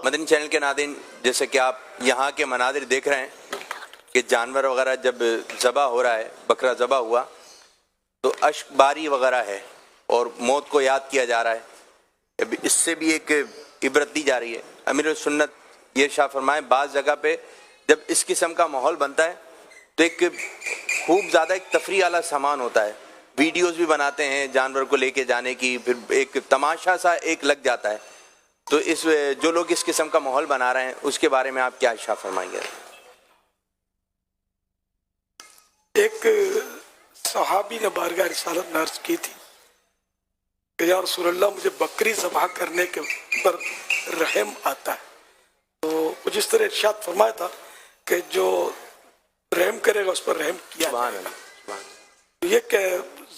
مدنی channel کے ناظرین، جیسے کہ آپ یہاں کے مناظر دیکھ رہے ہیں کہ جانور وغیرہ جب ذبح ہو رہا ہے، بکرا ذبح ہوا تو اشک باری وغیرہ ہے اور موت کو یاد کیا جا رہا ہے. اس سے بھی ایک عبرت دی جا رہی ہے. امیر السنت یہ ارشاد فرمائے بعض جگہ پہ جب اس قسم کا ماحول بنتا ہے تو ایک خوب زیادہ ایک تفریح والا سامان ہوتا ہے، ویڈیوز بھی بناتے ہیں جانور کو لے کے جانے کی، پھر ایک تماشا سا ایک لگ جاتا ہے. تو اس جو لوگ اس قسم کا ماحول بنا رہے ہیں اس کے بارے میں آپ کیا ارشاد فرمائیں گے؟ ایک صحابی نے بارگاہ رسالت میں عرض کی تھی کہ یا رسول اللہ مجھے بکری ذبح کرنے کے پر رحم آتا ہے. تو کچھ اس طرح ارشاد فرمایا تھا کہ جو رحم کرے گا اس پر رحم کیا جائے گا. یہ کہ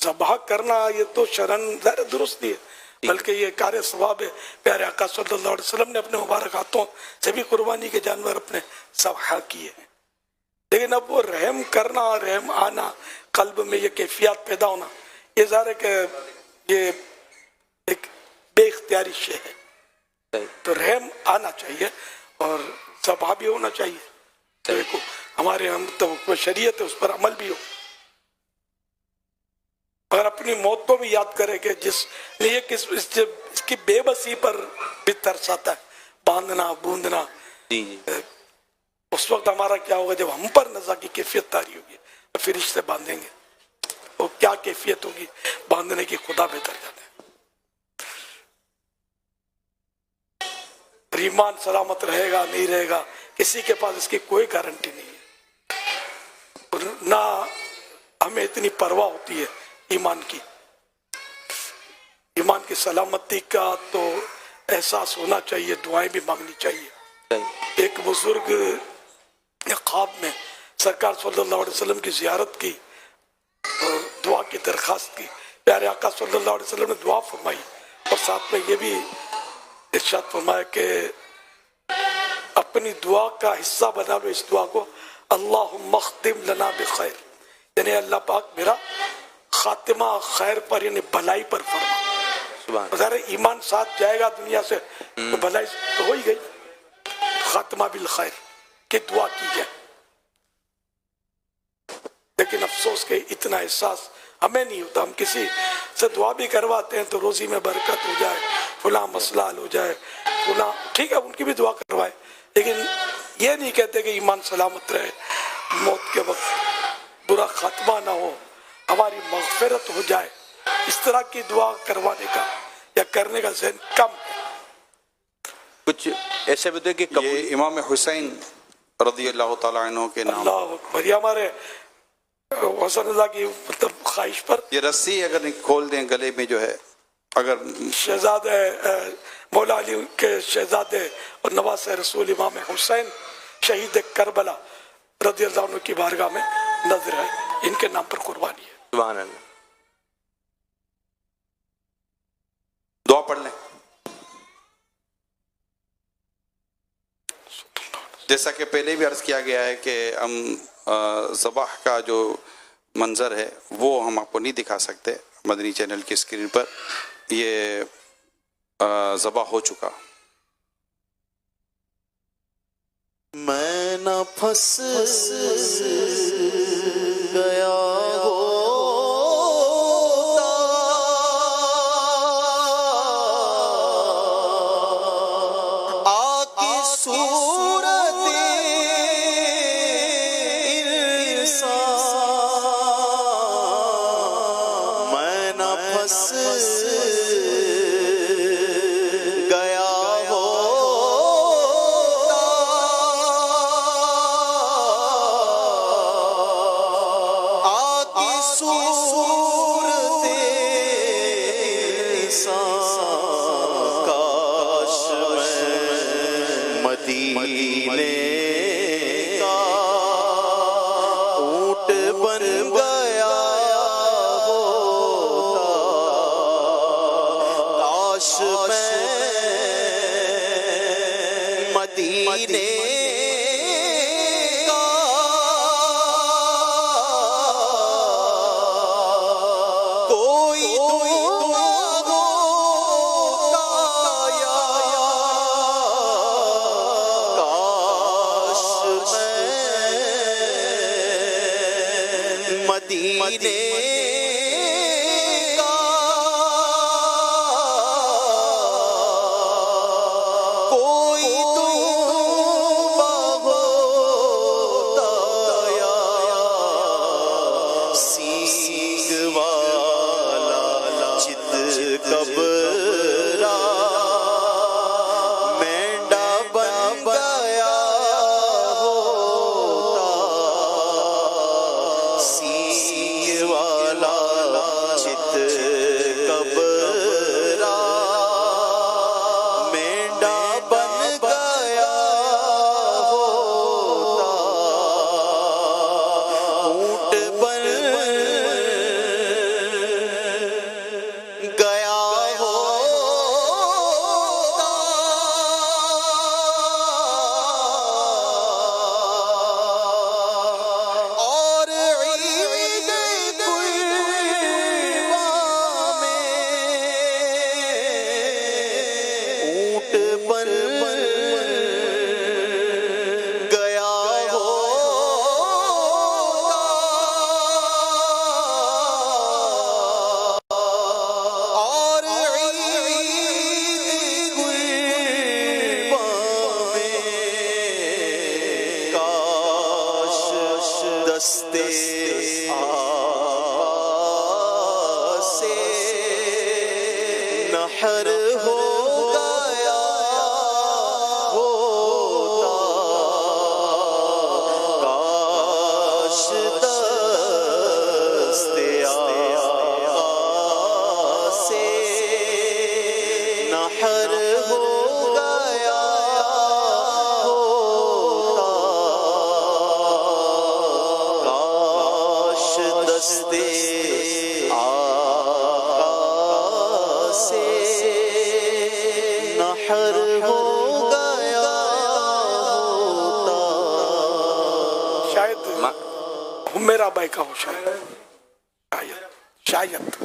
ذبح کرنا یہ تو شرعاً ظاہر درست نہیں ہے، بلکہ یہ کار ثواب ہے. پیارے آقا صلی اللہ علیہ وسلم نے اپنے مبارک ہاتھوں سے بھی قربانی کے جانور اپنے ذبح کیے ہیں. لیکن اب وہ رحم کرنا، رحم آنا، قلب میں یہ کیفیات پیدا ہونا، یہ ظاہر ہے کہ یہ ایک بے اختیاری شے ہے. تو رحم آنا چاہیے اور ذبح بھی ہونا چاہیے. دیکھو ہمارے ہم تو شریعت ہے اس پر عمل بھی ہو، اور اپنی موت کو بھی یاد کرے کہ جس لیے اس کی بے بسی پر بھی ترس آتا ہے، باندھنا بوندنا. اس وقت ہمارا کیا ہوگا جب ہم پر نزا کی کیفیت طاری ہوگی اور پھر اس سے باندھیں گے تو کیا کیفیت ہوگی باندھنے کی، خدا بہتر جانے. ایمان سلامت رہے گا نہیں رہے گا کسی کے پاس اس کی کوئی گارنٹی نہیں ہے. نہ ہمیں اتنی پرواہ ہوتی ہے ایمان کی سلامتی کا تو احساس ہونا چاہیے، دعائیں بھی مانگنی چاہیے. ایک بزرگ نے خواب میں سرکار صلی اللہ علیہ وسلم کی زیارت کی اور دعا کی درخواست کی. پیارے آقا صلی اللہ علیہ وسلم نے دعا فرمائی اور ساتھ میں یہ بھی ارشاد فرمایا کہ اپنی دعا کا حصہ بنا لو اس دعا کو، اللہم اختم لنا بخیر، یعنی اللہ پاک میرا خاتمہ خیر پر یعنی بھلائی پر فرما. ظاہر ایمان ساتھ جائے گا دنیا سے تو بھلائی تو ہو ہی گئی. خاتمہ بالخیر کی دعا کی جائے. لیکن افسوس کہ اتنا احساس ہمیں نہیں ہوتا. ہم کسی سے دعا بھی کرواتے ہیں تو روزی میں برکت ہو جائے، فلاں مسئلہ حل ہو جائے، فلاں ٹھیک ہے ان کی بھی دعا کروائے، لیکن یہ نہیں کہتے کہ ایمان سلامت رہے، موت کے وقت برا خاتمہ نہ ہو، ہماری مغفرت ہو جائے. اس طرح کی دعا کروانے کا یا کرنے کا ذہن کم ہے. کچھ ایسے بھی کہ یہ امام حسین رضی اللہ تعالیٰ عنہ کے نام، اللہ اکبر، یہ ہمارے حسن اللہ کی مطلب خواہش پر یہ رسی اگر کھول دیں گلے میں جو ہے، اگر شہزادہ مولا علی کے شہزادے اور نواز رسول امام حسین شہید کربلا رضی اللہ عنہ کی بارگاہ میں نظر ہے، ان کے نام پر قربانی ہے. سبحان اللہ. دعا پڑھ لیں. جیسا کہ پہلے بھی عرض کیا گیا ہے کہ ہم ذبح کا جو منظر ہے وہ ہم آپ کو نہیں دکھا سکتے. مدنی چینل کی اسکرین پر یہ ذبح ہو چکا. میں نہ پھنس گیا مدینے کا کوئی دعا ہوتا یا سینگ والا چت کبرا مینڈا بن گیا ہوتا سینگ والا چت کبرا مینڈا بن گیا ہوتا اونٹ بن گیا اور عید قرباں میں اونٹ بن گیا اور عید قرباں میں کاش دستے سے نحر ہو گیا ہوتا کاش دستے سے نحر ہو گیا ہوتا کاش دستے سے نحر ہو گیا ہوتا شاید حمیرہ بائی کا ہو، شاید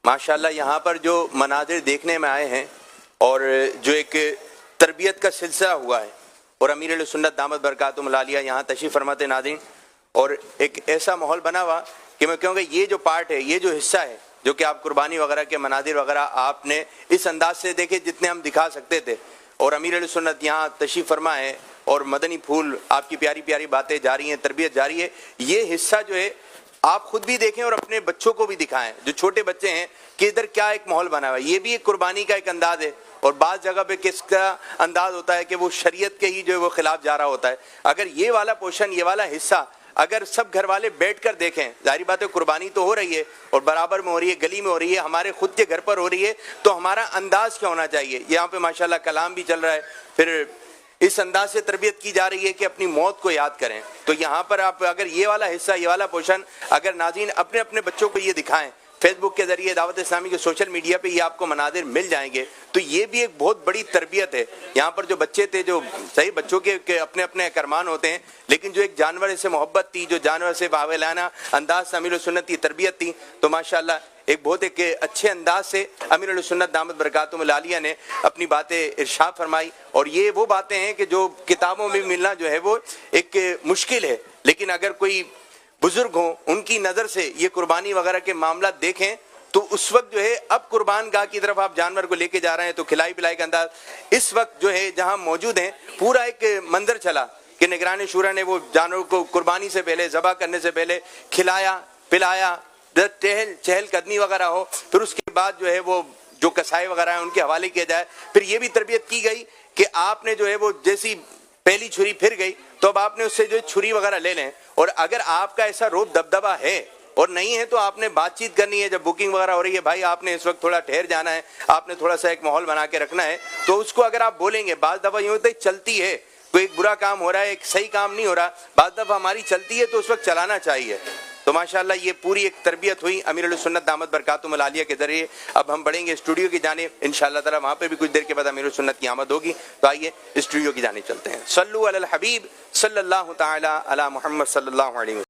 ماشاءاللہ یہاں پر جو مناظر دیکھنے میں آئے ہیں اور جو ایک تربیت کا سلسلہ ہوا ہے اور امیر اہل سنت دامت برکاتہم العالیہ یہاں تشریف فرماتے ناظرین، اور ایک ایسا ماحول بنا ہوا کہ میں کہوں گا یہ جو پارٹ ہے، یہ جو حصہ ہے جو کہ آپ قربانی وغیرہ کے مناظر وغیرہ آپ نے اس انداز سے دیکھے جتنے ہم دکھا سکتے تھے، اور امیر اہل سنت یہاں تشریف فرما ہے اور مدنی پھول آپ کی پیاری پیاری باتیں جاری ہیں، تربیت جاری ہے، یہ حصہ جو ہے آپ خود بھی دیکھیں اور اپنے بچوں کو بھی دکھائیں جو چھوٹے بچے ہیں کہ ادھر کیا ایک ماحول بنا ہوا ہے۔ یہ بھی ایک قربانی کا ایک انداز ہے، اور بعض جگہ پہ کس کا انداز ہوتا ہے کہ وہ شریعت کے ہی جو ہے وہ خلاف جا رہا ہوتا ہے۔ اگر یہ والا پورشن، یہ والا حصہ اگر سب گھر والے بیٹھ کر دیکھیں، ظاہری بات ہے قربانی تو ہو رہی ہے اور برابر میں ہو رہی ہے، گلی میں ہو رہی ہے، ہمارے خود کے گھر پر ہو رہی ہے، تو ہمارا انداز کیا ہونا چاہیے؟ یہاں پہ ماشاءاللہ کلام بھی چل رہا ہے، پھر اس انداز سے تربیت کی جا رہی ہے کہ اپنی موت کو یاد کریں۔ تو یہاں پر آپ اگر یہ والا حصہ، یہ والا پورشن اگر ناظرین اپنے اپنے بچوں کو یہ دکھائیں، فیس بک کے ذریعے دعوت اسلامی کے سوشل میڈیا پہ یہ آپ کو مناظر مل جائیں گے، تو یہ بھی ایک بہت بڑی تربیت ہے۔ یہاں پر جو بچے تھے، جو صحیح بچوں کے اپنے اپنے کرمان ہوتے ہیں، لیکن جو ایک جانور سے محبت تھی، جو جانور سے باولانہ انداز سے امیر السنت کی تربیت تھی، تو ماشاءاللہ ایک بہت ایک اچھے انداز سے امیر السنت دامت برکاتہم العالیہ نے اپنی باتیں ارشاد فرمائی، اور یہ وہ باتیں ہیں کہ جو کتابوں میں ملنا جو ہے وہ ایک مشکل ہے، لیکن اگر کوئی بزرگ ہوں ان کی نظر سے یہ قربانی وغیرہ کے معاملات دیکھیں تو اس وقت جو ہے اب قربان گاہ کی طرف آپ جانور کو لے کے جا رہے ہیں تو کھلائی پلائی کا انداز اس وقت جو ہے جہاں موجود ہیں، پورا ایک منظر چلا کہ نگران شورا نے وہ جانور کو قربانی سے پہلے، ذبح کرنے سے پہلے کھلایا پلایا، چہل قدمی وغیرہ ہو، پھر اس کے بعد جو ہے وہ جو کسائی وغیرہ ہیں ان کے حوالے کیا جائے۔ پھر یہ بھی تربیت کی گئی کہ آپ نے جو ہے وہ جیسی پہلی چھری پھر گئی تو اب آپ نے اس سے جو چھری وغیرہ لے لیں، اور اگر آپ کا ایسا روب دبدبہ ہے اور نہیں ہے تو آپ نے بات چیت کرنی ہے، جب بکنگ وغیرہ ہو رہی ہے، بھائی آپ نے اس وقت تھوڑا ٹھہر جانا ہے، آپ نے تھوڑا سا ایک ماحول بنا کے رکھنا ہے، تو اس کو اگر آپ بولیں گے، بعض دفعہ یوں ہوتا ہے چلتی ہے، کوئی ایک برا کام ہو رہا ہے، ایک صحیح کام نہیں ہو رہا، بعض دفعہ ہماری چلتی ہے تو اس وقت چلانا چاہیے۔ تو ماشاءاللہ یہ پوری ایک تربیت ہوئی امیر السنت دامت برکاتہم العالیہ کے ذریعے۔ اب ہم بڑھیں گے اسٹوڈیو کی جانب انشاءاللہ تعالی، وہاں پہ بھی کچھ دیر کے بعد امیر السنت کی آمد ہوگی، تو آئیے اسٹوڈیو کی جانب چلتے ہیں۔ صلو علی الحبیب صلی اللہ تعالی علی محمد صلی اللہ علیہ وسلم۔